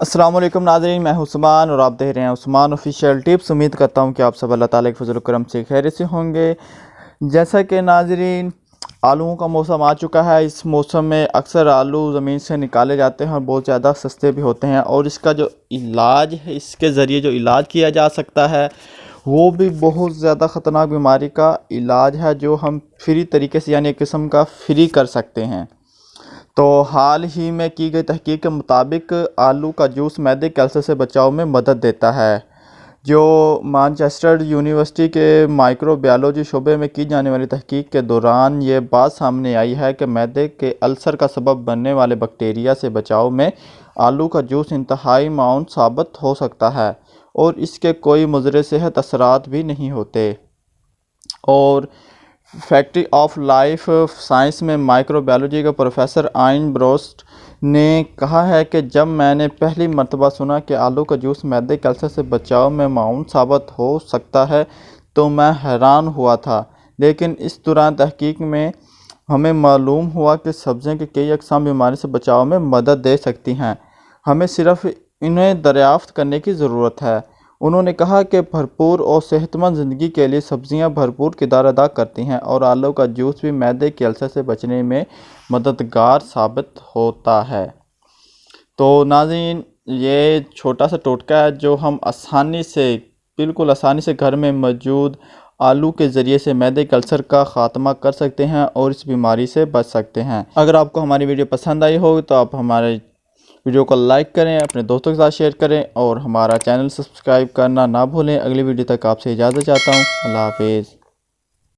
السلام علیکم ناظرین، میں عثمان اور آپ دیکھ رہے ہیں عثمان آفیشیل ٹپس۔ امید کرتا ہوں کہ آپ سب اللہ تعالیٰ کے فضل و کرم سے خیریت سے ہوں گے۔ جیسا کہ ناظرین آلوؤں کا موسم آ چکا ہے، اس موسم میں اکثر آلو زمین سے نکالے جاتے ہیں اور بہت زیادہ سستے بھی ہوتے ہیں، اور اس کا جو علاج ہے، اس کے ذریعے جو علاج کیا جا سکتا ہے وہ بھی بہت زیادہ خطرناک بیماری کا علاج ہے، جو ہم فری طریقے سے یعنی ایک قسم کا فری کر سکتے ہیں۔ تو حال ہی میں کی گئی تحقیق کے مطابق آلو کا جوس معدے کے السر سے بچاؤ میں مدد دیتا ہے۔ جو مانچسٹر یونیورسٹی کے مائکرو بایولوجی شعبے میں کی جانے والی تحقیق کے دوران یہ بات سامنے آئی ہے کہ معدے کے السر کا سبب بننے والے بیکٹیریا سے بچاؤ میں آلو کا جوس انتہائی معاون ثابت ہو سکتا ہے، اور اس کے کوئی مضر صحت اثرات بھی نہیں ہوتے۔ اور فیکٹری آف لائف سائنس میں مائکرو بایولوجی کا پروفیسر آئن بروسٹ نے کہا ہے کہ جب میں نے پہلی مرتبہ سنا کہ آلو کا جوس معدے کے السر سے بچاؤ میں معاون ثابت ہو سکتا ہے تو میں حیران ہوا تھا، لیکن اس دوران تحقیق میں ہمیں معلوم ہوا کہ سبزیاں کی کئی اقسام بیماری سے بچاؤ میں مدد دے سکتی ہیں، ہمیں صرف انہیں دریافت کرنے کی ضرورت ہے۔ انہوں نے کہا کہ بھرپور اور صحت مند زندگی کے لیے سبزیاں بھرپور کردار ادا کرتی ہیں، اور آلو کا جوس بھی معدے کے السر سے بچنے میں مددگار ثابت ہوتا ہے۔ تو ناظرین، یہ چھوٹا سا ٹوٹکا ہے جو ہم بالکل آسانی سے گھر میں موجود آلو کے ذریعے سے معدے کے السر کا خاتمہ کر سکتے ہیں اور اس بیماری سے بچ سکتے ہیں۔ اگر آپ کو ہماری ویڈیو پسند آئی ہو تو آپ ہمارے ویڈیو کو لائک کریں، اپنے دوستوں کے ساتھ شیئر کریں، اور ہمارا چینل سبسکرائب کرنا نہ بھولیں۔ اگلی ویڈیو تک آپ سے اجازت چاہتا ہوں۔ اللہ حافظ۔